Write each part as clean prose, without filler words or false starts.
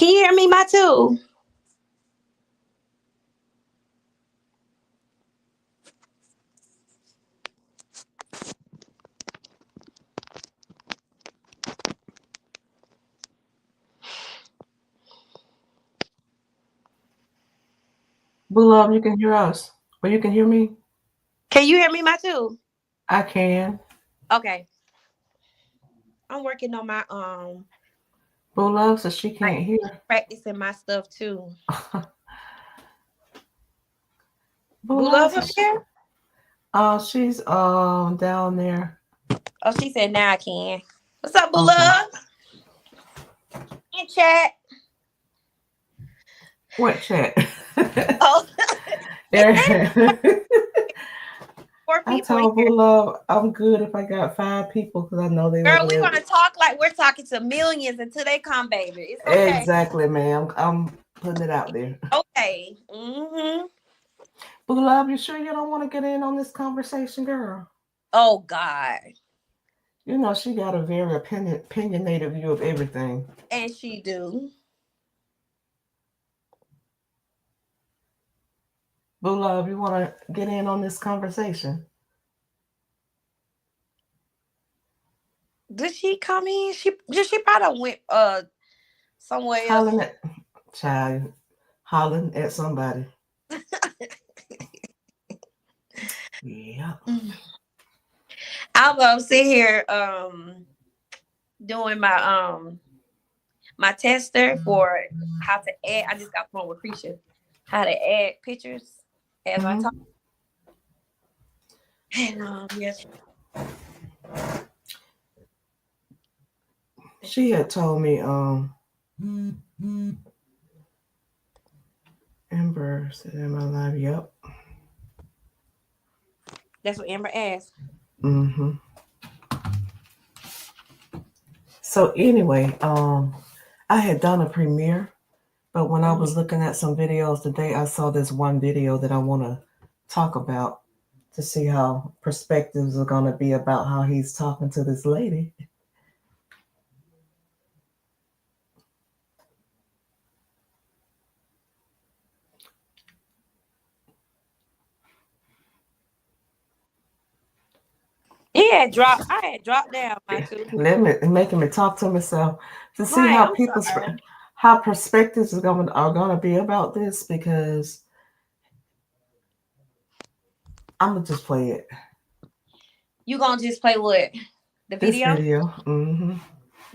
Can you hear me, my too? Beloved, you can hear us. Or you can hear me? Can you hear me, my too? I can. Okay. I'm working on my Beloved, so she like can't hear. practicing my stuff too. Boo Beloved, love so up here? she's down there. Oh, she said now I can. What's up, Boo Okay. love? In chat. What chat? Oh, There. four I people in told here. Beloved I'm good if I got 5 people because I know they Girl, over we there. want to talk like we're talking to millions until they come, baby. It's okay. Exactly, ma'am. I'm putting it out there. Okay. Mm-hmm. Beloved, you sure you don't want to get in on this conversation, girl? Oh God. You know she got a very opinionated view of everything. And she do. Beloved, you want to get in on this conversation? Did she come in? She probably went somewhere else. Hollering at child, hollering at somebody. Yeah. I'm gonna sit here doing my tester for how to add. I just got phone with Creature. How to add pictures as I talk. And yes. She had told me, Amber said, "Am I live?" Yep. That's what Amber asked. Mm-hmm. So anyway, I had done a premiere, but when I was looking at some videos today, I saw this one video that I want to talk about to see how perspectives are going to be about how he's talking to this lady. I had dropped down my two. Making me talk to myself to see Right, how I'm people's sorry. how perspectives are going to be about this, because I'm gonna just play it. You gonna just play what? The This video? video. Mm-hmm.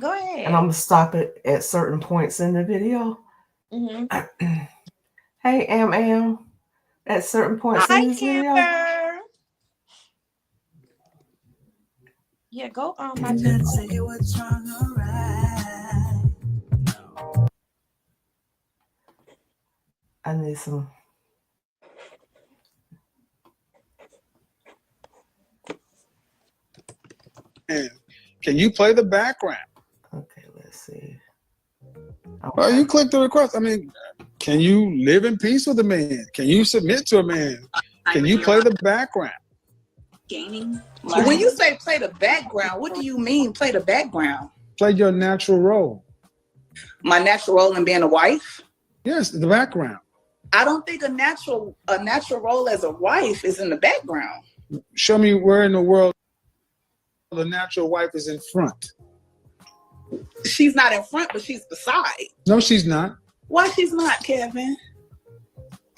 Go And I'm ahead. gonna stop it at certain points in the video. Mm-hmm. Hey, Am. At certain points in Hi, this video. Amber. Yeah, go on my two. I need some. Can you play the background? Okay, let's see. Well, you click the request. I mean, can you live in peace with a man? Can you submit to a man? Can you play the background? Gaining. When you say play the background, what do you mean play the background? Play your natural role. My natural role in being a wife? Yes, the background. I don't think a natural role as a wife is in the background. Show me where in the world the natural wife is in front. She's not in front, but she's beside. No, she's not. Why she's not, Kevin?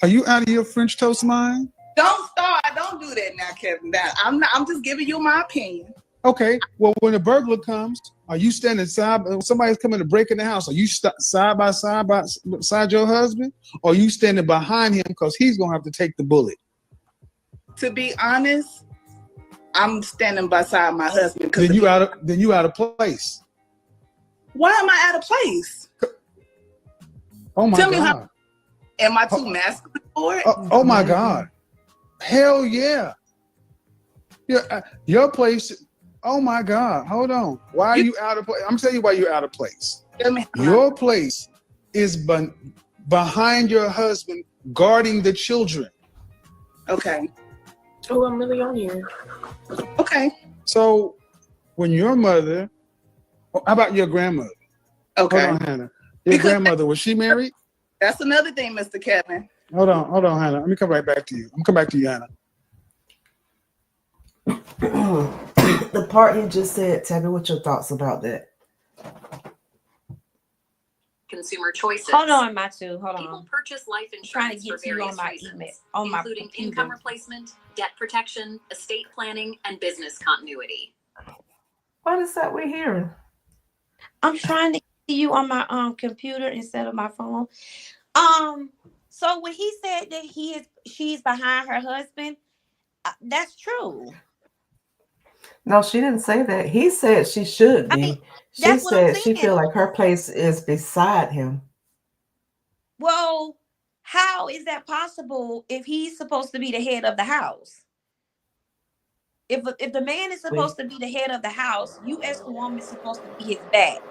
Are you out of your French toast mind? Don't start. Don't do that now, Kevin. I'm just giving you my opinion. Okay. Well, when a burglar comes, are you standing somebody's coming to break in the house? Are you side by side beside your husband? Or are you standing behind him because he's going to have to take the bullet? To be honest, I'm standing beside my husband. Then you out of place. Why am I out of place? Oh my Tell God. Am I too masculine for it? Oh my God. Hell yeah. Your place. Oh my God. Hold on. Why are you out of place? I'm telling you why you're out of place. Your place is behind your husband, guarding the children. Okay. Oh, I'm really on here. Okay. So when your mother, how about your grandmother? Okay. Hold on, Hannah. Your Because grandmother, was she married? that's another thing, Mr. Kevin. Hold on, Hannah. Let me come right back to you. I'm gonna come back to you, Hannah. The part you just said, Tabby, what's your thoughts about that? Consumer choices. Hold on, Matu. Hold People on. purchase life Trying to insurance get for to you various on my reasons, email, on my including computer. income replacement, debt protection, estate planning, and business continuity. What is that we're hearing? I'm trying to see you on my computer instead of my phone. So when he said that she's behind her husband, that's true. No, she didn't say that. He said she should I be. mean, She that's what I'm said she saying. feel like her place is beside him. Well, how is that possible if he's supposed to be the head of the house? If the man is supposed to be the head of the house, you as the woman is supposed to be his back,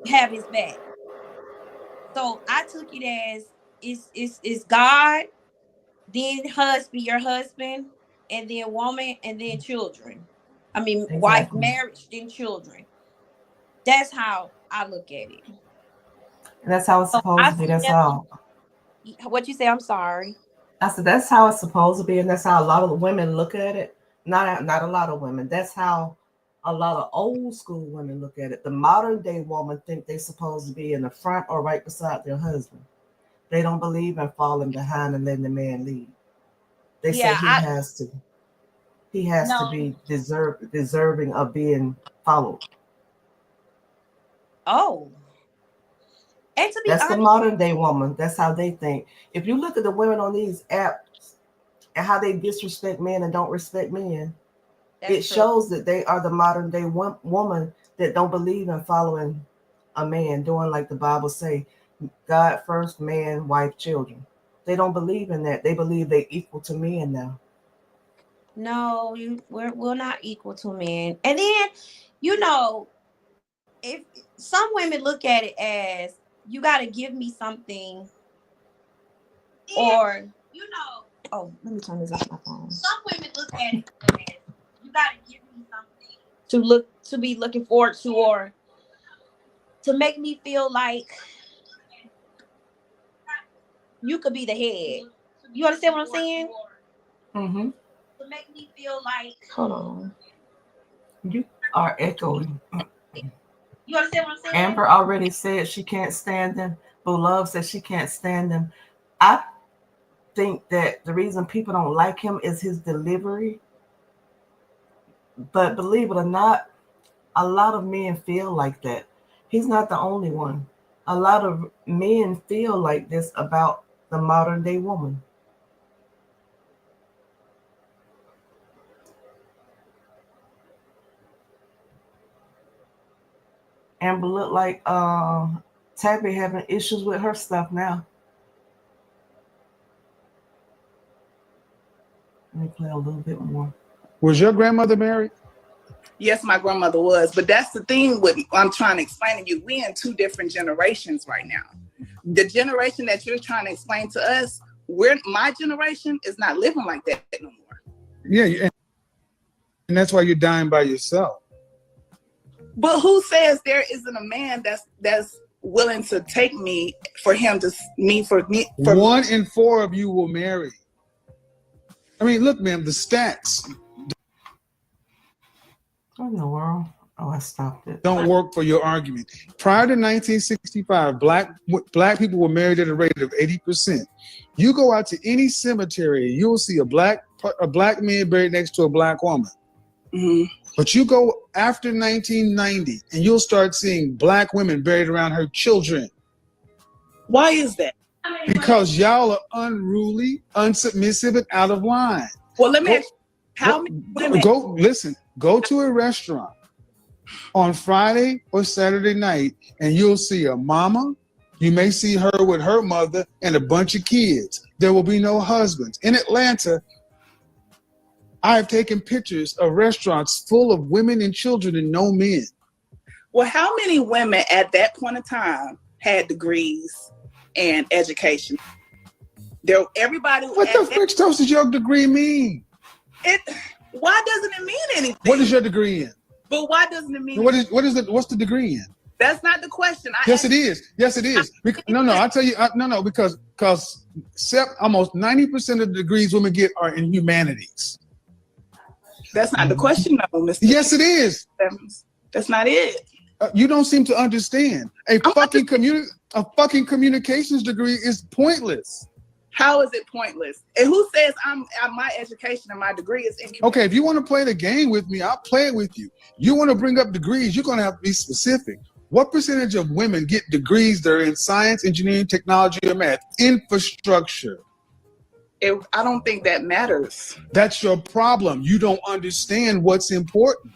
have his back. So I took it as it's God, then husband, your husband, and then woman, and then children. I mean, wife, Exactly. marriage, then children. That's how I look at it. And that's how it's supposed to be. That's all. What you say? I'm sorry. I said that's how it's supposed to be, and that's how a lot of women look at it. Not a lot of women. That's how a lot of old school women look at it. The modern day woman think they're supposed to be in the front or right beside their husband. They don't believe in falling behind and letting the man lead. They say he has to be deserving of being followed. Oh. And to be That's honest, the modern day woman. That's how they think. If you look at the women on these apps and how they disrespect men and don't respect men, it shows that they are the modern day woman that don't believe in following a man, doing like the Bible say, God first, man, wife, children. They don't believe in that. They believe they equal to men now. No, we're not equal to men. And then, if some women look at it as you got to give me something, or oh, let me turn this off my phone. Some women look at it as you got to give me something to be looking forward to, or to make me feel like you could be the head. You understand what I'm saying? Mm-hmm. To make me feel like, hold on, You are echoing. You understand what I'm saying? Amber already said she can't stand them. Boo Love says she can't stand him. I think that the reason people don't like him is his delivery. But believe it or not, a lot of men feel like that. He's not the only one. A lot of men feel like this about the modern day woman. Amber look like Tabby having issues with her stuff now. Let me play a little bit more. Was your grandmother married? Yes, my grandmother was. But that's the thing with I'm trying to explain to you. We in two different generations right now. The generation that you're trying to explain to us, my generation is not living like that no more. Yeah, and that's why you're dying by yourself. But who says there isn't a man that's willing to take me for him to me for me? 1 in 4 of you will marry. I mean, look, ma'am, the stats. What in the world? Oh, I stopped it. Don't work for your argument. Prior to 1965, black people were married at a rate of 80%. You go out to any cemetery, you'll see a black man buried next to a black woman. Mm-hmm. But you go after 1990, and you'll start seeing black women buried around her children. Why is that? Because y'all are unruly, unsubmissive, and out of line. Well, let me ask you, how many women? Go to a restaurant on Friday or Saturday night, and you'll see a mama. You may see her with her mother and a bunch of kids. There will be no husbands. In Atlanta, I've taken pictures of restaurants full of women and children and no men. Well, how many women at that point in time had degrees and education? Everybody. What the French toast does your degree mean? Why doesn't it mean anything? What is your degree in? But why doesn't it mean? What's the degree in? That's not the question. Yes, it is. Yes, it is. No, I'll tell you. No, because almost 90% of the degrees women get are in humanities. That's not the question, though, Mr. Yes, it is. That's not it. You don't seem to understand. A fucking communications degree is pointless. How is it pointless? And who says my education and my degree is in? Okay, if you want to play the game with me, I'll play it with you. You want to bring up degrees, you're going to have to be specific. What percentage of women get degrees that are in science, engineering, technology, or math? Infrastructure. I don't think that matters. That's your problem. You don't understand what's important.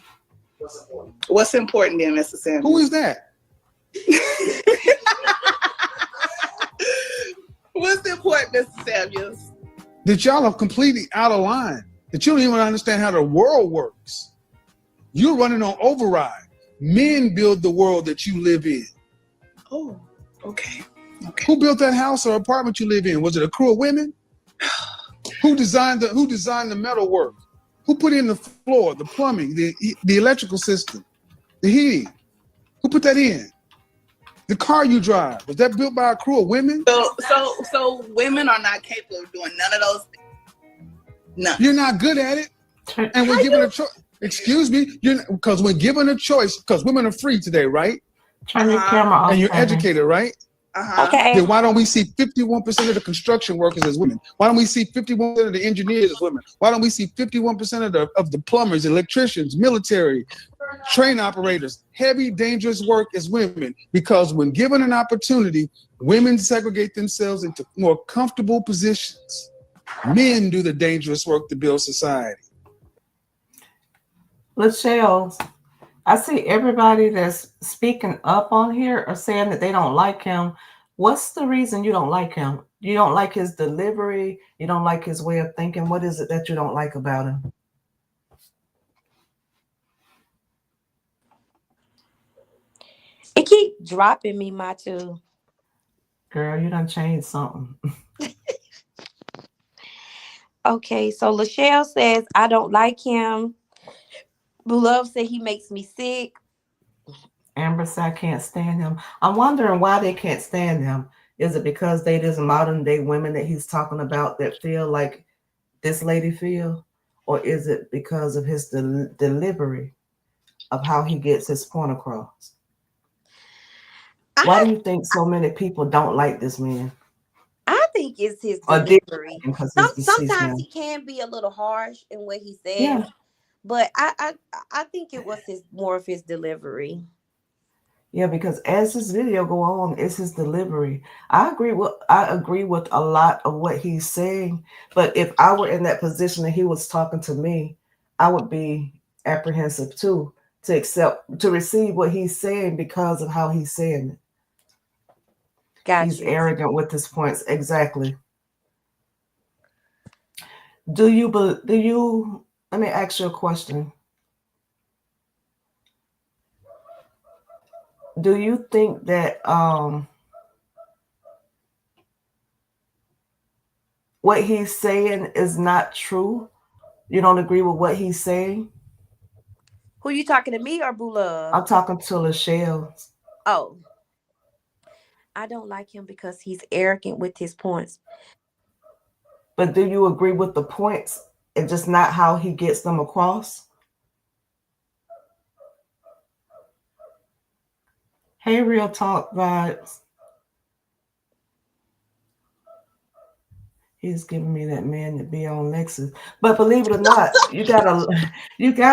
What's important then, Mr. Samuels? Who is that? What's important, Mr. Samuels? That y'all are completely out of line. That you don't even understand how the world works. You're running on override. Men build the world that you live in. Oh, okay. Who built that house or apartment you live in? Was it a crew of women? Who designed the metal work? Who put in the floor, the plumbing, the electrical system, the heating? Who put that in? The car you drive, was that built by a crew of women? So women are not capable of doing none of those things. None. You're not good at it. And we're given a choice. Excuse me, because we're given a choice, because women are free today, right? Turn your camera off. And you're educated, right? Okay. Then why don't we see 51% of the construction workers as women? Why don't we see 51% of the engineers as women? Why don't we see 51% of the plumbers, electricians, military, train operators, heavy, dangerous work as women? Because when given an opportunity, women segregate themselves into more comfortable positions. Men do the dangerous work to build society. Lachelle, I see everybody that's speaking up on here are saying that they don't like him. What's the reason you don't like him? You don't like his delivery? You don't like his way of thinking? What is it that you don't like about him? It keep dropping me, Matu. Girl, you done changed something. Okay, so Lachelle says, I don't like him. Love said he makes me sick. Amber said I can't stand him. I'm wondering why they can't stand him. Is it because they just modern day women that he's talking about that feel like this lady feel? Or is it because of his delivery of how he gets his point across? Why do you think so many people don't like this man? I think it's his Or delivery. Sometimes Sometimes he can be a little harsh in what he says. Yeah. But I think it was more of his delivery. Yeah, because as this video go on, it's his delivery. I agree with a lot of what he's saying, but if I were in that position and he was talking to me, I would be apprehensive too to receive what he's saying because of how he's saying it. Gotcha. He's arrogant with his points. Exactly. Let me ask you a question. Do you think that what he's saying is not true? You don't agree with what he's saying? Who you talking to, me or Boo Love? I'm talking to Lachelle. Oh. I don't like him because he's arrogant with his points. But do you agree with the points and just not how he gets them across? Hey, Real Talk Vibes. He's giving me that man to be on Lexus. But believe it or not, you got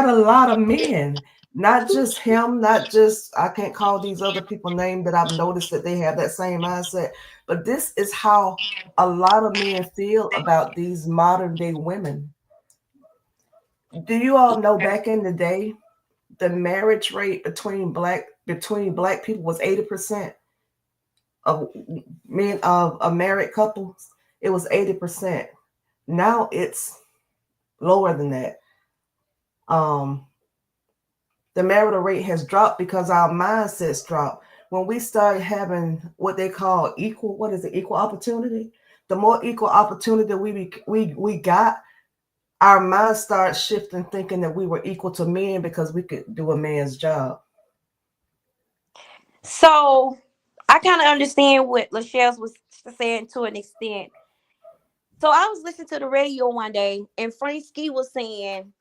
a lot of men. Not just him, not just, I can't call these other people names that I've noticed that they have that same mindset. But this is how a lot of men feel about these modern day women. Do you all know back in the day, the marriage rate between black people was 80% of men of married couples? It was 80%. Now it's lower than that. The marital rate has dropped because our mindsets dropped. When we started having what they call equal opportunity, the more equal opportunity we got, our minds start shifting, thinking that we were equal to men because we could do a man's job. So I kind of understand what Lachelle was saying to an extent. So I was listening to the radio one day, and Frank Ski was saying,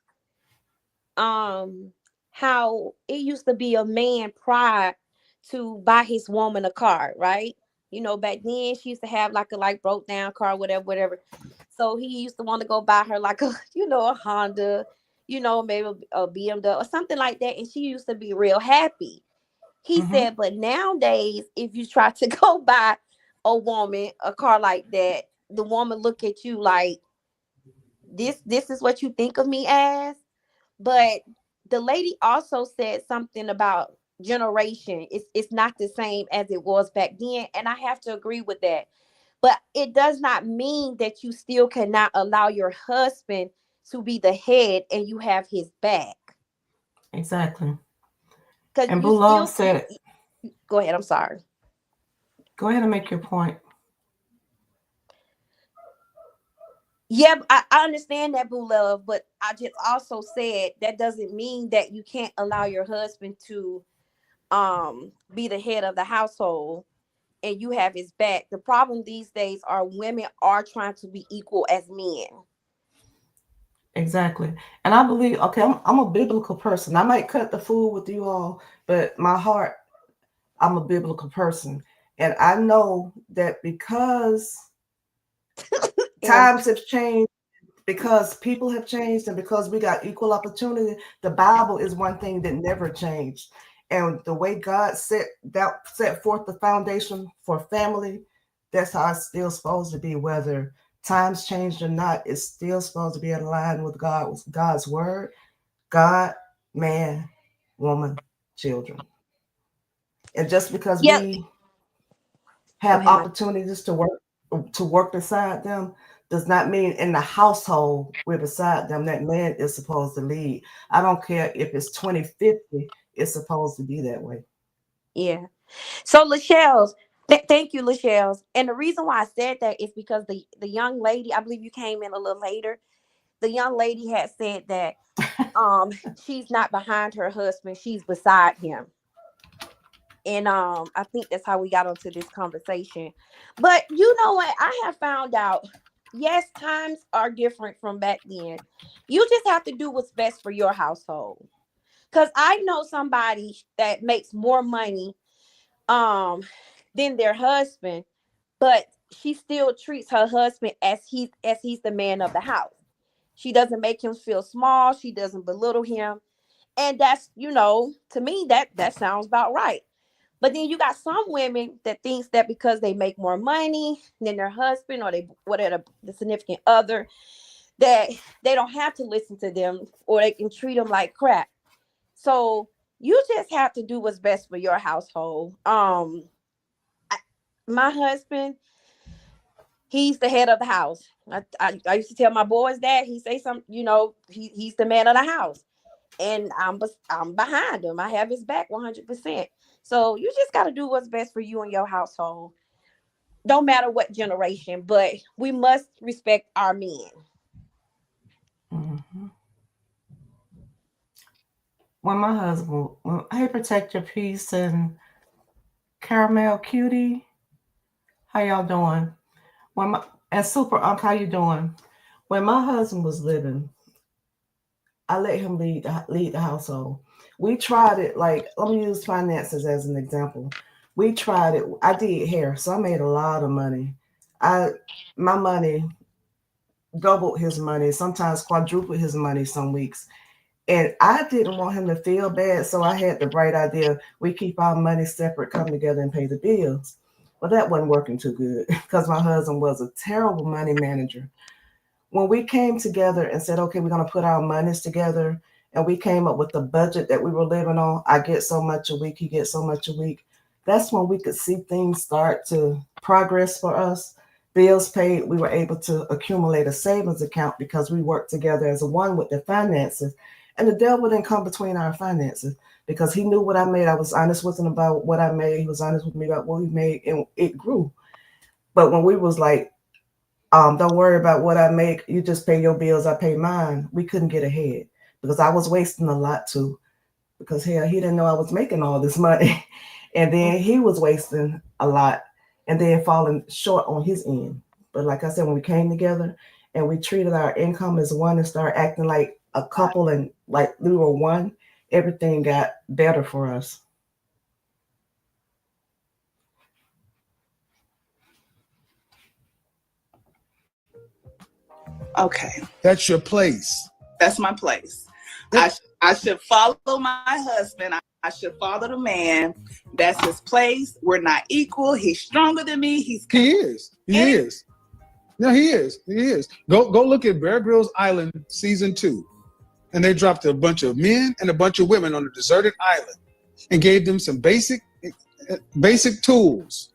um, how it used to be a man pride to buy his woman a car, right? You know, back then she used to have like a broke down car, whatever, whatever. So he used to want to go buy her like a, a Honda, maybe a BMW or something like that, and she used to be real happy. He Mhm. said, but nowadays, if you try to go buy a woman a car like that, the woman look at you like, this is what you think of me as. But the lady also said something about generation. It's not the same as it was back then, and I have to agree with that. But it does not mean that you still cannot allow your husband to be the head and you have his back. Exactly. Because And you Boo Love still said it. go ahead. I'm sorry. Go ahead and make your point. Yeah, I understand that, Boo Love, but I just also said that doesn't mean that you can't allow your husband to be the head of the household and you have his back. The problem these days are women are trying to be equal as men. Exactly. And I believe, okay, I'm a biblical person. I might cut the food with you all, but my heart, I'm a biblical person. And I know that because And times have changed, because people have changed, and because we got equal opportunity, the Bible is one thing that never changed. And the way God set forth the foundation for family, that's how it's still supposed to be. Whether times changed or not, it's still supposed to be in line with God's word. God, man, woman, children. And just because yeah, we go have ahead, Mike. opportunities to work beside them does not mean in the household we're beside them that man is supposed to lead. I don't care if it's 2050, it's supposed to be that way. Yeah. So Lachelle's, thank you, Lachelle's. And the reason why I said that is because the young lady, I believe you came in a little later. The young lady had said that she's not behind her husband, she's beside him. And I think that's how we got onto this conversation. But you know what? I have found out, yes, times are different from back then. You just have to do what's best for your household. Because I know somebody that makes more money um than their husband, but she still treats her husband as he's the man of the house. She doesn't make him feel small, she doesn't belittle him. And that's, to me, that sounds about right. But then you got some women that thinks that because they make more money than their husband or they whatever the significant other, that they don't have to listen to them or they can treat them like crap. So you just have to do what's best for your household. My husband, he's the head of the house. I used to tell my boys that he say something, he's the man of the house, and I'm behind him. I have his back 100%. So you just got to do what's best for you and your household. Don't matter what generation, but we must respect our men. Mm-hmm. When my husband, hey, protect your peace and caramel cutie, how y'all doing? When my and super unk, how you doing? When my husband was living, I let him lead the household. We tried it. Like, let me use finances as an example. We tried it. I did hair, so I made a lot of money. I My money doubled his money, sometimes quadrupled his money some weeks. And I didn't want him to feel bad, so I had the bright idea: we keep our money separate, come together and pay the bills. Well, that wasn't working too good because my husband was a terrible money manager. When we came together and said, okay, we're going to put our monies together, and we came up with the budget that we were living on, I get so much a week, he gets so much a week. That's when we could see things start to progress for us. Bills paid, we were able to accumulate a savings account because we worked together as a one with the finances. And the devil didn't come between our finances because he knew what I made. I was honest with him about what I made. He was honest with me about what he made, and it grew. But when we was like, don't worry about what I make. You just pay your bills. I pay mine. We couldn't get ahead because I was wasting a lot too. Because hell, he didn't know I was making all this money. And then he was wasting a lot and then falling short on his end. But like I said, when we came together and we treated our income as one and started acting like a couple and like we were one, everything got better for us. Okay, That's your place. that's my place. I should follow my husband. I should follow the man. That's his place. We're not equal. He's stronger than me. He is. He is. No, he is. He is. Go look at Bear Grylls Island season 2. And they dropped a bunch of men and a bunch of women on a deserted island and gave them some basic tools.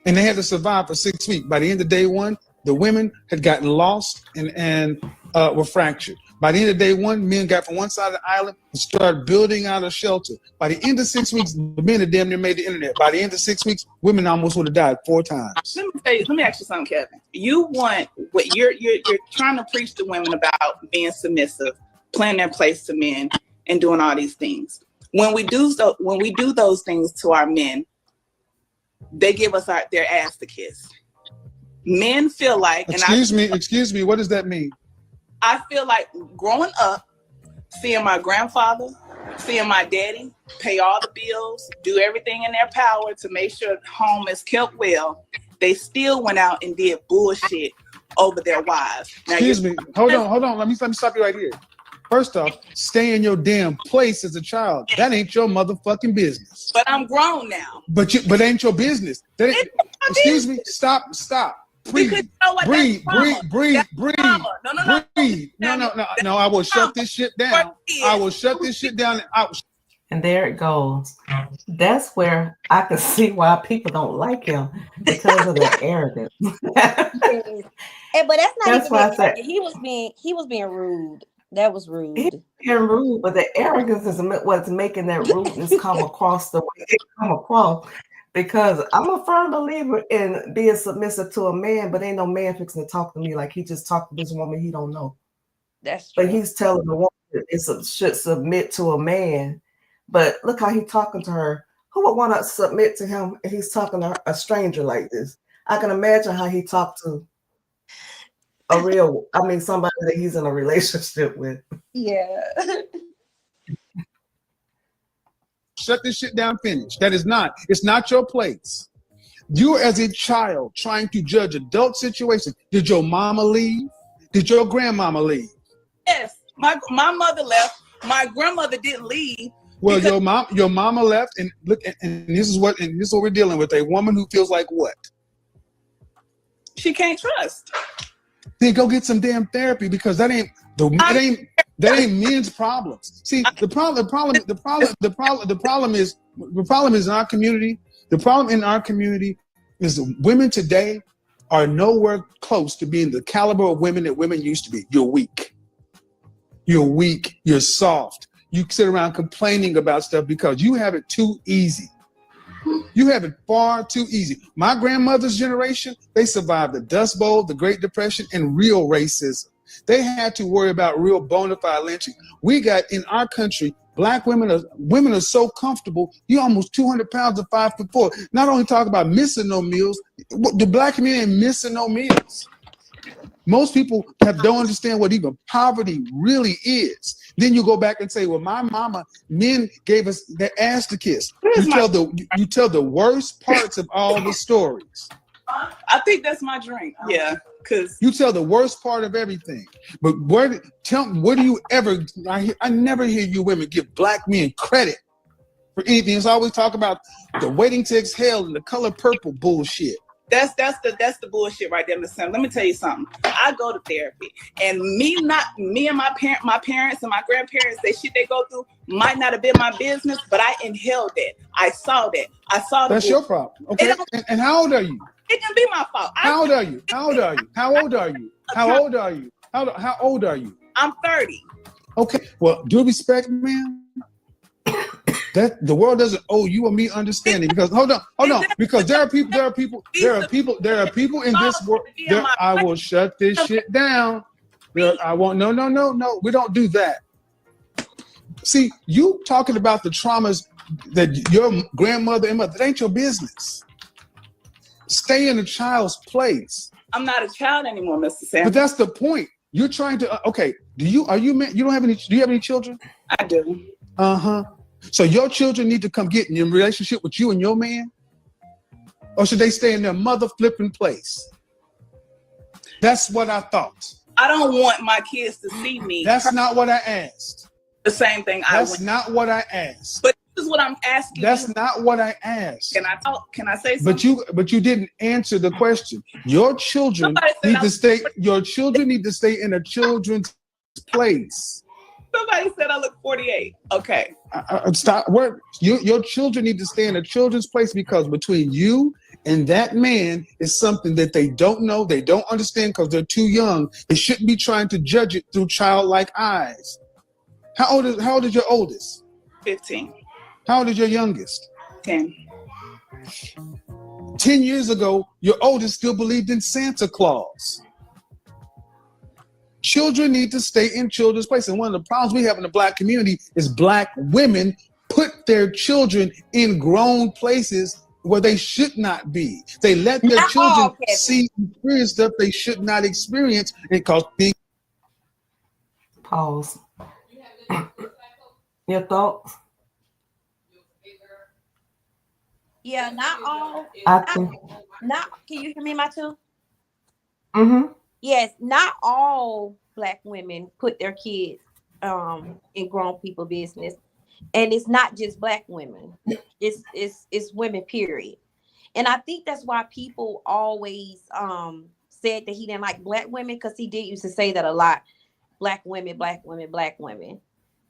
And they had to survive for 6 weeks. By the end of day 1, the women had gotten lost and were fractured. By the end of day 1, men got from one side of the island and started building out a shelter. By the end of 6 weeks, the men had damn near made the internet. By the end of 6 weeks, women almost would have died 4 times. Let me ask you something, Kevin. You want what you're trying to preach to women about being submissive, playing their place to men, and doing all these things. When we do those things to our men, they give us their ass to kiss. Men feel like, Excuse me, what does that mean? I feel like growing up, seeing my grandfather, seeing my daddy pay all the bills, do everything in their power to make sure home is kept well, they still went out and did bullshit over their wives. Now, Excuse me. Hold on. Let me stop you right here. First off, stay in your damn place as a child. That ain't your motherfucking business. But I'm grown now. But ain't your business. That ain't, excuse me. Stop. Breathe. Because you know what? Breathe. No. I will shut this shit down. I will shut this shit down. And there it goes. That's where I can see why people don't like him, because of the arrogance. But that's not That's why I even said he was being rude. That was rude. He's being rude, but the arrogance is what's making that rudeness come across the way it come across. Because I'm a firm believer in being submissive to a man, but ain't no man fixing to talk to me like he just talked to this woman he don't know. That's true. But he's telling the woman it should submit to a man. But look how he's talking to her. Who would want to submit to him if he's talking to a stranger like this? I can imagine how he talked to somebody that he's in a relationship with. Yeah. Shut this shit down, finish. It's not your place. You as a child trying to judge adult situations. Did your mama leave? Did your grandmama leave? Yes, my mother left. My grandmother didn't leave. Well, your mama left, and look, and this is what we're dealing with. A woman who feels like what? She can't trust. Then go get some damn therapy, because that ain't men's problems. See, the problem is in our community. The problem in our community is women today are nowhere close to being the caliber of women that women used to be. You're weak. You're soft. You sit around complaining about stuff because you have it too easy. You have it far too easy. My grandmother's generation, they survived the Dust Bowl, the Great Depression, and real racism. They had to worry about real bona fide lynching. We got in our country, black women are so comfortable. You're almost 200 pounds of 5'4". Not only talk about missing no meals, the black community ain't missing no meals. Most people don't understand what even poverty really is. Then you go back and say, well, my mama, men gave us their ass to kiss. You tell the worst parts of all the stories. I think that's my drink. Yeah, because you tell the worst part of everything. But what do you ever? I never hear you women give black men credit for anything. It's always talk about the waiting to exhale and the color purple bullshit. That's the bullshit right there, Miss Sam. Let me tell you something. I go to therapy, and me and my parents and my grandparents, the shit they go through might not have been my business, but I inhaled that. I saw that. That's your problem. Okay. And how old are you? It can be my fault. How old are you? How old are you? I'm 30. Okay. Well, due respect, man. That the world doesn't owe you or me understanding, because hold on, because there are people in this world. I will shut this shit down. I won't. No. We don't do that. See, you talking about the traumas that your grandmother and mother, that ain't your business. Stay in a child's place. I'm not a child anymore, Mr. Sam. But that's the point. You're trying to okay. Do you have any children? I do. Uh-huh. So your children need to come get in your relationship with you and your man? Or should they stay in their mother flipping place? That's what I thought. I don't want my kids to see me. That's not what I asked. The same thing That's not what I asked. But this is what I'm asking. That's you. not what I asked. Can I talk? Can I say something? But you didn't answer the question. Your children need to stay. Your children need to stay in a children's place. Somebody said I look 48. Okay. Stop. Your children need to stay in a children's place because between you and that man is something that they don't know, they don't understand because they're too young. They shouldn't be trying to judge it through childlike eyes. How old is your oldest? 15. How old is your youngest? 10. 10 years ago, your oldest still believed in Santa Claus. Children need to stay in children's place. And one of the problems we have in the Black community is Black women put their children in grown places where they should not be. They let their children see and experience stuff they should not experience because being. Pause. Your thoughts? Yeah, not all. Can you hear me, my two? Mm-hmm. Yes, not all Black women put their kids in grown people business, and it's not just Black women. It's women, period. And I think that's why people always said that he didn't like Black women, because he did used to say that a lot. Black women, Black women, Black women.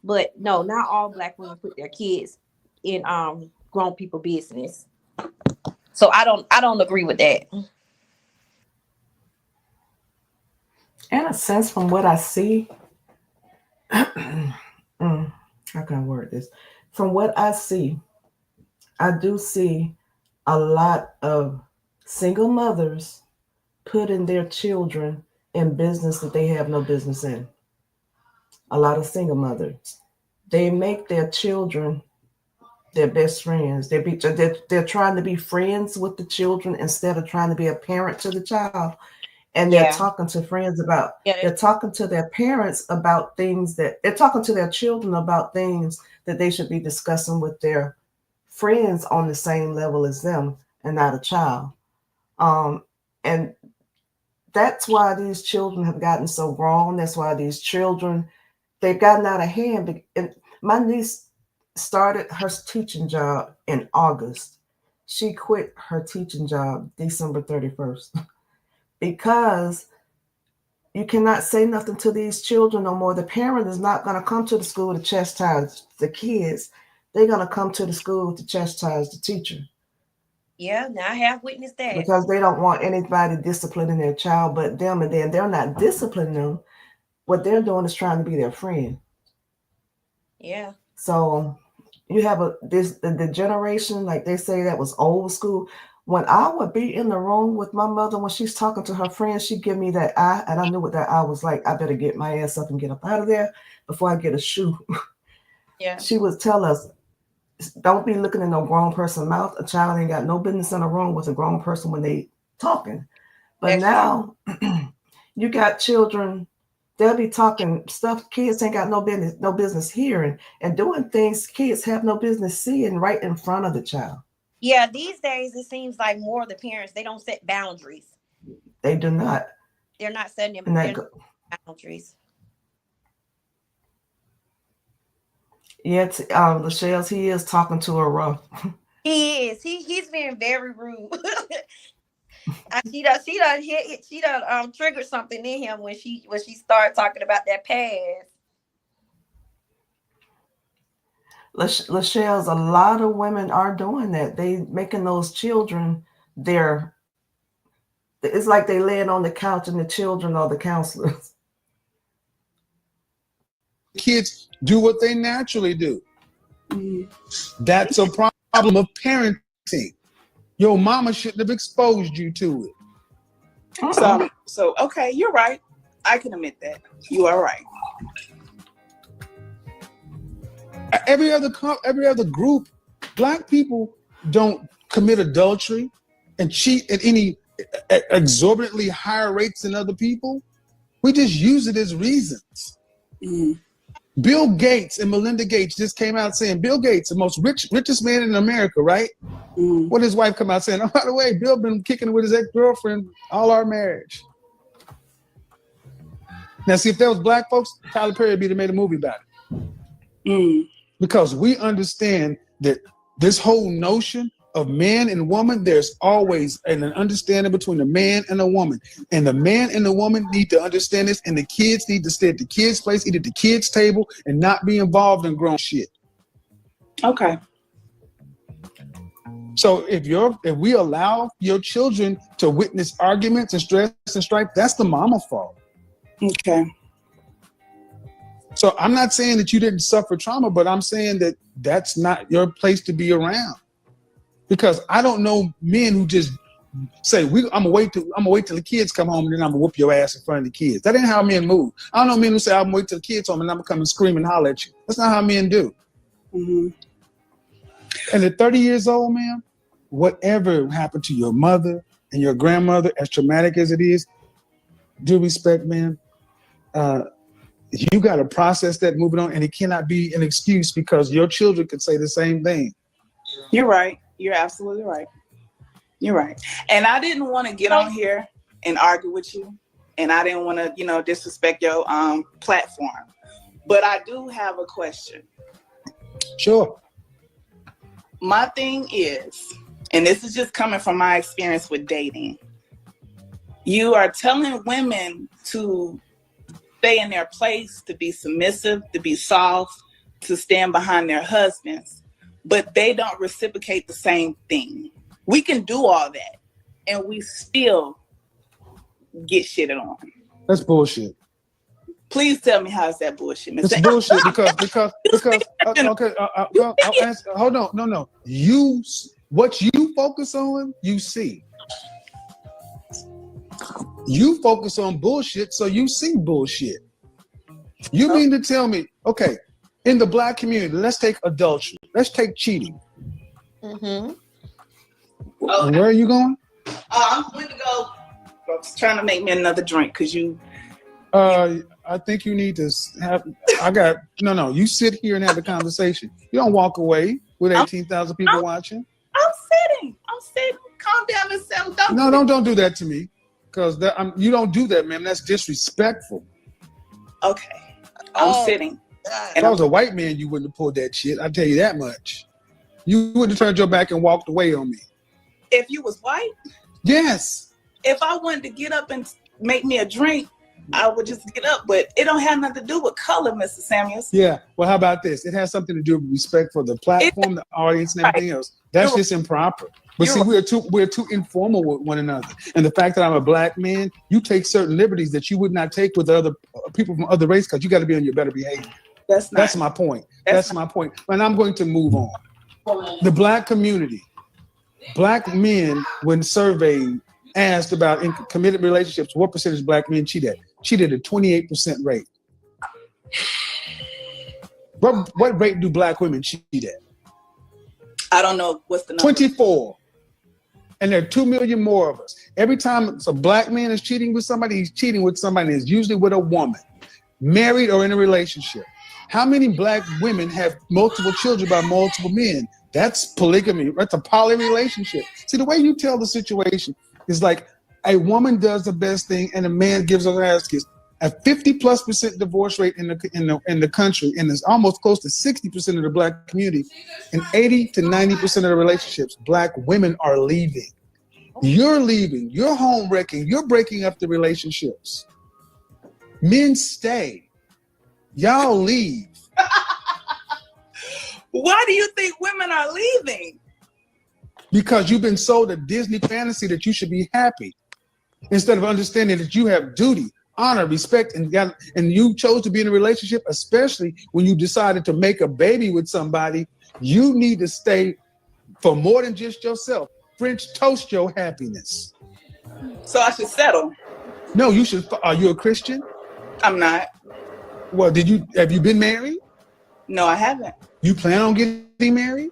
But no, not all Black women put their kids in grown people business. So I don't agree with that. In a sense, from what I see, how can I word this? From what I see, I do see a lot of single mothers putting their children in business that they have no business in. A lot of single mothers. They make their children their best friends. They're trying to be friends with the children instead of trying to be a parent to the child. And they're talking to friends about, they're talking to their parents about things that, they're talking to their children about things that they should be discussing with their friends on the same level as them and not a child. And that's why these children have gotten so wrong. That's why these children, they've gotten out of hand. And my niece started her teaching job in August. She quit her teaching job December 31st. Because you cannot say nothing to these children no more. The parent is not going to come to the school to chastise the kids. They're going to come to the school to chastise the teacher. Yeah, now I have witnessed that. Because they don't want anybody disciplining their child but them, and then they're not disciplining them. What they're doing is trying to be their friend. Yeah. So you have the generation, like they say, that was old school. When I would be in the room with my mother, when she's talking to her friends, she'd give me that eye, and I knew what that eye was like. I better get my ass up and get up out of there before I get a shoe. Yeah. She would tell us, don't be looking in no grown person's mouth. A child ain't got no business in a room with a grown person when they talking. But now you got children, they'll be talking stuff kids ain't got no business hearing and doing things kids have no business seeing right in front of the child. Yeah, these days it seems like more of the parents, they don't set boundaries. They do not. They're not setting boundaries. Yeah, Lachelle's, he is talking to her rough. He is. He's being very rude. She done triggered something in him when she started talking about that past. Lachelle's, a lot of women are doing that. They making those children it's like they laying on the couch and the children are the counselors. Kids do what they naturally do. That's a problem of parenting. Your mama shouldn't have exposed you to it. So okay, you're right. I can admit that. You are right. Every other group Black people don't commit adultery and cheat at any exorbitantly higher rates than other people. We just use it as reasons. Mm. Bill Gates and Melinda Gates just came out saying, Bill Gates, the most richest man in America, right? Mm. What did his wife come out saying? Oh, by the way, Bill been kicking it with his ex-girlfriend all our marriage. Now, see, if there was black folks, Tyler Perry would be made a movie about it. Mm. Because we understand that this whole notion of man and woman, there's always an understanding between a man and a woman. And the man and the woman need to understand this, and the kids need to stay at the kids' place, eat at the kids' table, and not be involved in grown shit. Okay. So if we allow your children to witness arguments and stress and strife, that's the mama fault. Okay. So I'm not saying that you didn't suffer trauma, but I'm saying that that's not your place to be around. Because I don't know men who just say, I'm gonna wait till the kids come home and then I'm gonna whoop your ass in front of the kids. That ain't how men move. I don't know men who say, I'm gonna wait till the kids home and I'm gonna come and scream and holler at you. That's not how men do. Mm-hmm. And at 30 years old, man, whatever happened to your mother and your grandmother, as traumatic as it is, due respect, man, you got to process that, moving on, and it cannot be an excuse because your children could say the same thing. You're right. You're absolutely right. You're right. And I didn't want to get on here and argue with you, and I didn't want to, disrespect your platform. But I do have a question. Sure. My thing is, and this is just coming from my experience with dating, you are telling women to stay in their place, to be submissive, to be soft, to stand behind their husbands, but they don't reciprocate the same thing. We can do all that, and we still get shitted on. That's bullshit. Please tell me how is that bullshit, Mr. It's bullshit because okay. I'll answer, hold on, no. What you focus on, you see. You focus on bullshit, so you see bullshit. You mean to tell me, okay, in the black community, let's take adultery, let's take cheating. Mm-hmm. Where are you going? I'm going to go. I was trying to make me another drink because you. I think you need to have. No. You sit here and have a conversation. You don't walk away with 18,000 people watching. I'm sitting. Calm down and settle down. No, don't do that to me, because you don't do that, man. That's disrespectful. Okay, I'm sitting. If I was a white man, you wouldn't have pulled that shit. I tell you that much. You wouldn't have turned your back and walked away on me. If you was white? Yes. If I wanted to get up and make me a drink, I would just get up. But it don't have nothing to do with color, Mr. Samuels. Yeah. Well, how about this? It has something to do with respect for the platform, the audience, and everything else. That's just improper. But see, we're too informal with one another. And the fact that I'm a black man, you take certain liberties that you would not take with other people from other races, because you got to be on your better behavior. That's my point. That's my point. And I'm going to move on. The black community, black men, when surveyed, asked about in committed relationships, what percentage of black men cheat at? Cheated at 28% rate. What rate do black women cheat at? I don't know what's the number. 24. And there are 2 million more of us. Every time a black man is cheating with somebody, he's cheating with somebody, and it's usually with a woman, married or in a relationship. How many black women have multiple children by multiple men? That's polygamy. That's a poly relationship. See, the way you tell the situation is like a woman does the best thing and a man gives her ass kiss. A 50+% divorce rate in the country, and it's almost close to 60% of the black community, and 80 to 90% of the relationships, black women are leaving. You're leaving. You're home wrecking. You're breaking up the relationships. Men stay. Y'all leave. Why do you think women are leaving? Because you've been sold a Disney fantasy that you should be happy, instead of understanding that you have duty, honor, respect, and you chose to be in a relationship, especially when you decided to make a baby with somebody. You need to stay for more than just yourself. French toast your happiness. So I should settle? No, you should. Are you a Christian? I'm not. Well, have you been married? No, I haven't. You plan on getting married?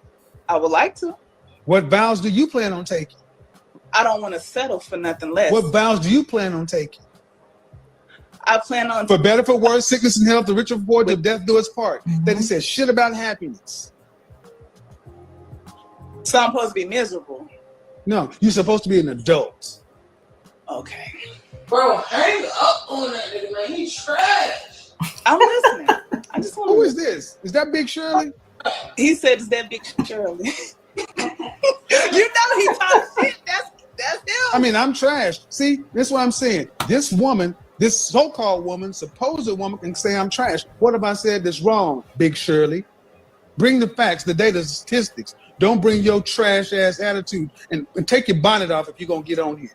I would like to. What vows do you plan on taking? I don't want to settle for nothing less. What vows do you plan on taking? I plan on For better, for worse, sickness and health, the rich and poor, till death do us part. Then he said shit about happiness. so I'm supposed to be miserable. No, you're supposed to be an adult. Okay. Bro, hang up on that nigga, man. He's trash. I'm listening. I just want Who to. is this? Is that Big Shirley? He said, "Is that Big Shirley?" You know he talks shit. That's him. I mean, I'm trash. See, that's what I'm saying. This woman, this so-called woman, supposed woman, can say I'm trash. What if I said this wrong, Big Shirley? Bring the facts, the data, the statistics. Don't bring your trash ass attitude and take your bonnet off if you're gonna get on here.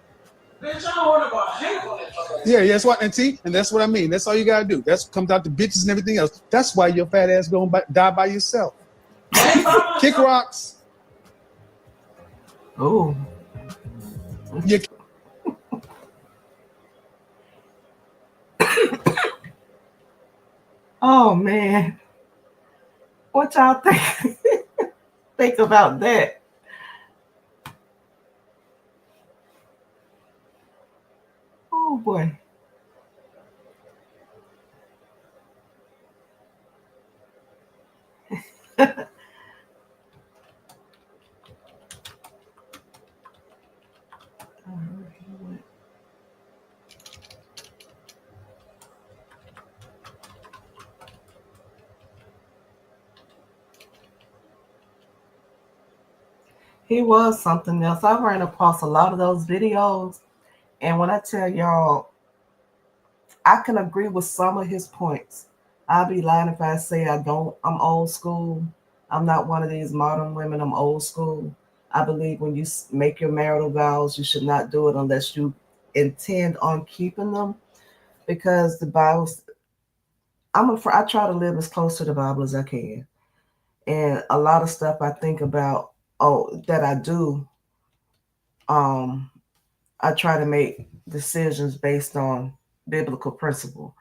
Bitch, I don't worry about hang up on that fucker. Yeah, that's what, and see, and that's what I mean. That's all you gotta do. That's what comes out to bitches and everything else. That's why your fat ass gonna die by yourself. Kick rocks. Oh, You oh man, what y'all think? Think about that. Oh boy. He was something else. I ran across a lot of those videos, and when I tell y'all, I can agree with some of his points. I'll be lying if I say I don't. I'm old school. I'm not one of these modern women. I'm old school. I believe when you make your marital vows, you should not do it unless you intend on keeping them, because the Bible. I try to live as close to the Bible as I can, and a lot of stuff I think about. That I do. I try to make decisions based on biblical principle.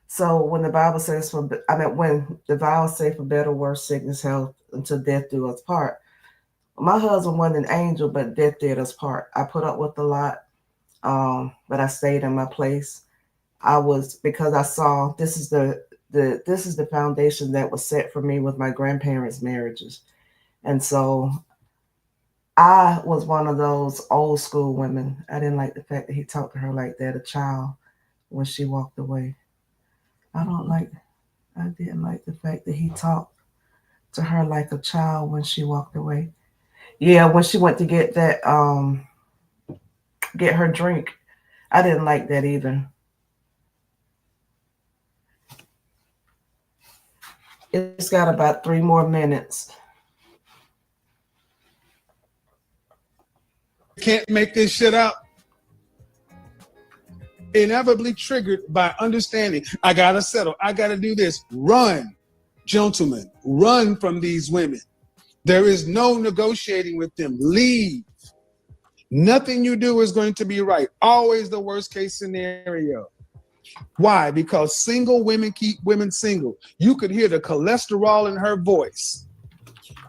So when the Bible says when the vows say for better, worse, sickness, health, until death do us part. My husband wasn't an angel, but death did us part. I put up with a lot, but I stayed in my place. Because I saw this is the foundation that was set for me with my grandparents' marriages, and so I was one of those old school women. I didn't like the fact that he talked to her like that, a child, when she walked away. I didn't like the fact that he talked to her like a child when she walked away. Yeah, when she went to get that, get her drink, I didn't like that either. It's got about 3 more minutes. can't make this shit up. Inevitably triggered by understanding, I gotta settle, I gotta do this. Run, gentlemen, run from these women. There is no negotiating with them. Leave. Nothing you do is going to be right. Always the worst case scenario. Why? Because single women keep women single. You could hear the cholesterol in her voice.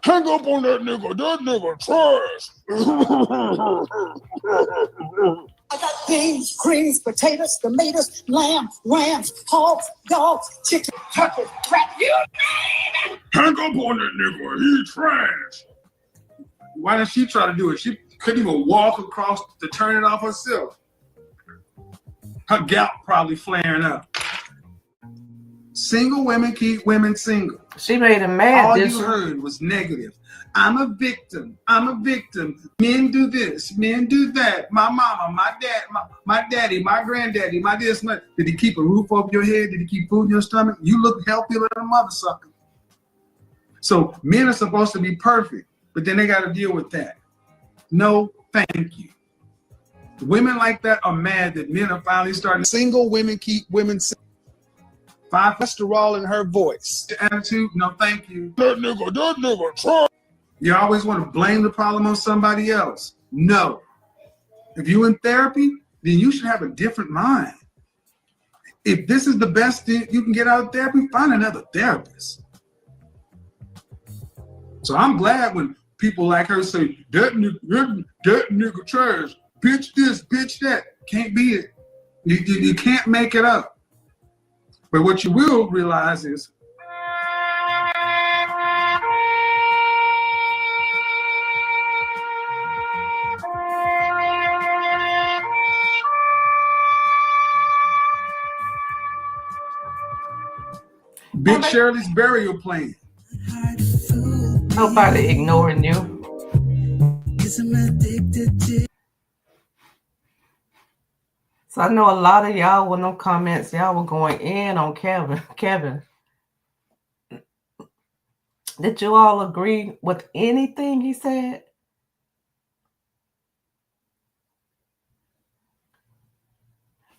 Hang up on that nigga trash. I got beans, greens, potatoes, tomatoes, lamb, rams, hogs, dogs, chicken, turkey, rat. You name it. Hang up on that nigga, he trash. Why did she try to do it? She couldn't even walk across to turn it off herself. Her gout probably flaring up. Single women keep women single. She made him mad. All you heard was negative. I'm a victim. I'm a victim. Men do this. Men do that. My mama, my dad, my daddy, my granddaddy, my this, my. Did he keep a roof over your head? Did he keep food in your stomach? You look healthier than a mother sucker. So men are supposed to be perfect, but then they got to deal with that. No, thank you. Women like that are mad that men are finally starting. Single women keep women single. Five cholesterol in her voice. Attitude, no thank you. That nigga, try. You always want to blame the problem on somebody else. No. If you're in therapy, then you should have a different mind. If this is the best thing you can get out of therapy, find another therapist. So I'm glad when people like her say, that nigga trash, bitch this, bitch that. Can't be it. You can't make it up. But what you will realize is Big Shirley's burial plan. Nobody ignoring you. So I know a lot of y'all with no comments, y'all were going in on Kevin. Kevin, did you all agree with anything he said?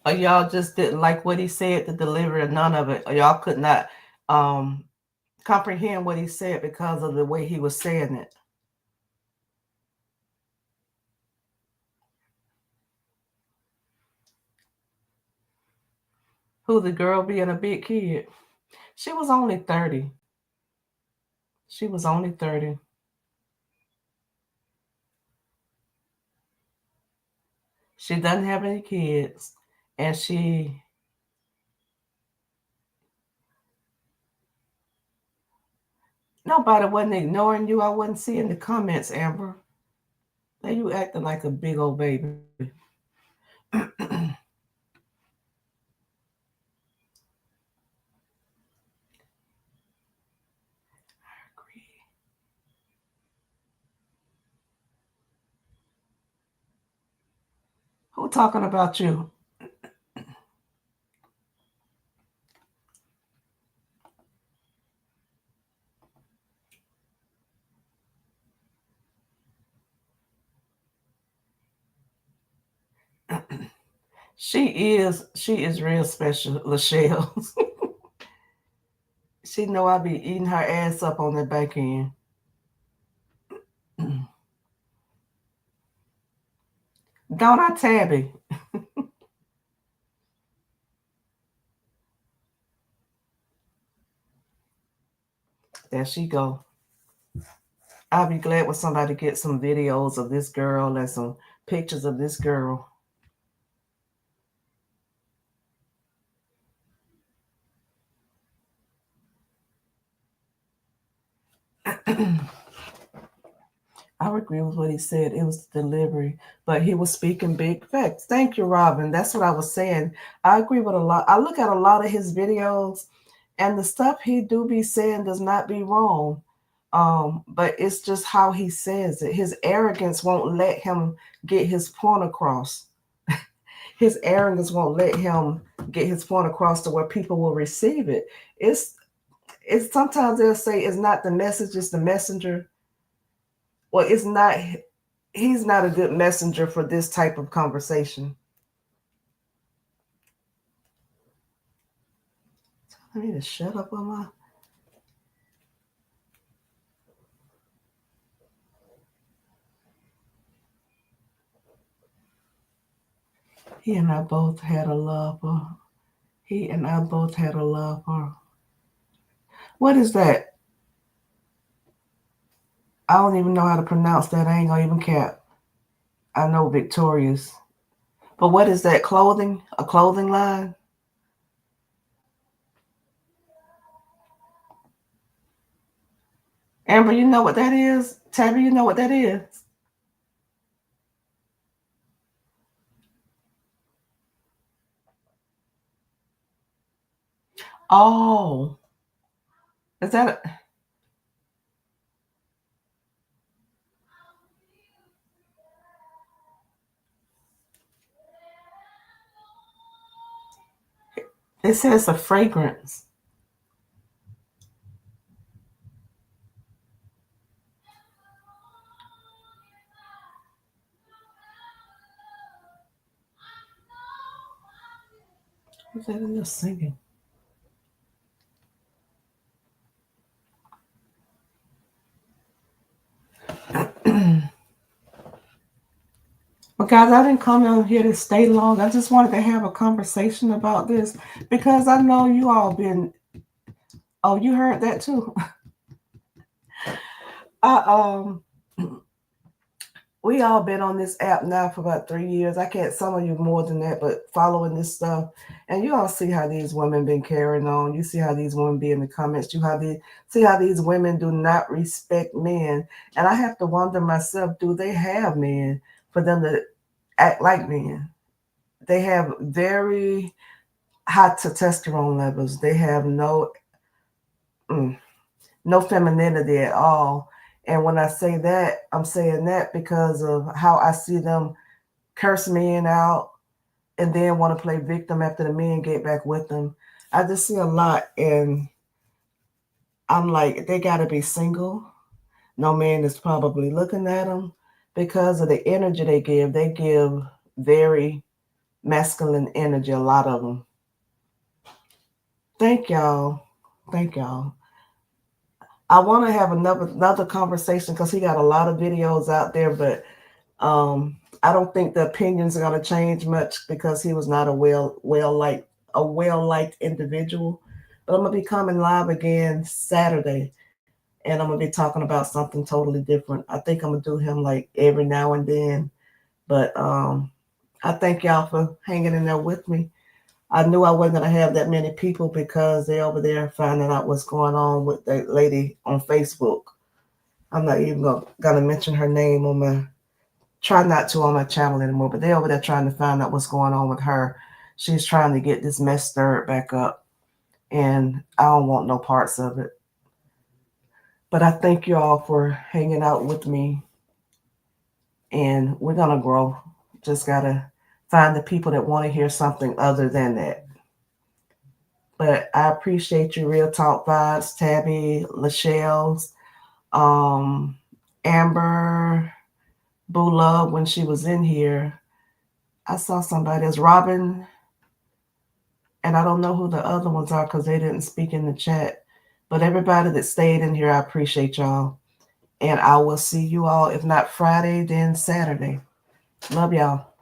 Or y'all just didn't like what he said, the delivery, or none of it? Or y'all could not comprehend what he said because of the way he was saying it? Who, the girl being a big kid? She was only 30. She was only 30. She doesn't have any kids. And nobody wasn't ignoring you. I wasn't seeing the comments, Amber. Now you acting like a big old baby. Who talking about you? She is real special, Lachelle. She know I be eating her ass up on the back end. Don't I, Tabby? There she go. I'll be glad when somebody gets some videos of this girl and some pictures of this girl. I agree with what he said. It was the delivery, but he was speaking big facts. Thank you, Robin. That's what I was saying. I agree with a lot. I look at a lot of his videos, and the stuff he do be saying does not be wrong. But it's just how he says it. His arrogance won't let him get his point across. His arrogance won't let him get his point across to where people will receive it. It's sometimes they'll say it's not the message, it's the messenger. Well, it's not. He's not a good messenger for this type of conversation. I need to shut up on my. He and I both had a lover. He and I both had a lover. What is that? I don't even know how to pronounce that. I ain't gonna even cap. I know Victorious. But what is that? Clothing? A clothing line? Amber, you know what that is? Tabby, you know what that is? Oh. Is that a... It says a fragrance. What's that in there singing? Well, guys, I didn't come on here to stay long. I just wanted to have a conversation about this because I know you all been. Oh, you heard that too. we all been on this app now for about 3 years. I can't, some of you more than that, but following this stuff. And you all see how these women been carrying on. You see how these women be in the comments. See how these women do not respect men. And I have to wonder myself, do they have men for them to act like men? They have very high testosterone levels. They have no femininity at all. And when I say that, I'm saying that because of how I see them curse men out and then want to play victim after the men get back with them. I just see a lot, and I'm like, they got to be single. No man is probably looking at them because of the energy they give. They give very masculine energy, a lot of them. Thank y'all. Thank y'all. I want to have another conversation because he got a lot of videos out there, but I don't think the opinions are going to change much because he was not a well-liked individual. But I'm going to be coming live again Saturday, and I'm going to be talking about something totally different. I think I'm going to do him like every now and then. But I thank y'all for hanging in there with me. I knew I wasn't going to have that many people because they're over there finding out what's going on with that lady on Facebook. I'm not even going to mention her name on my channel anymore, but they're over there trying to find out what's going on with her. She's trying to get this mess stirred back up, and I don't want no parts of it. But I thank you all for hanging out with me, and we're going to grow. Just got to find the people that want to hear something other than that. But I appreciate you, Real Talk Vibes, Tabby, Lachelle's, Amber, Boo Love, when she was in here. I saw somebody as Robin, and I don't know who the other ones are because they didn't speak in the chat. But everybody that stayed in here, I appreciate y'all. And I will see you all, if not Friday, then Saturday. Love y'all.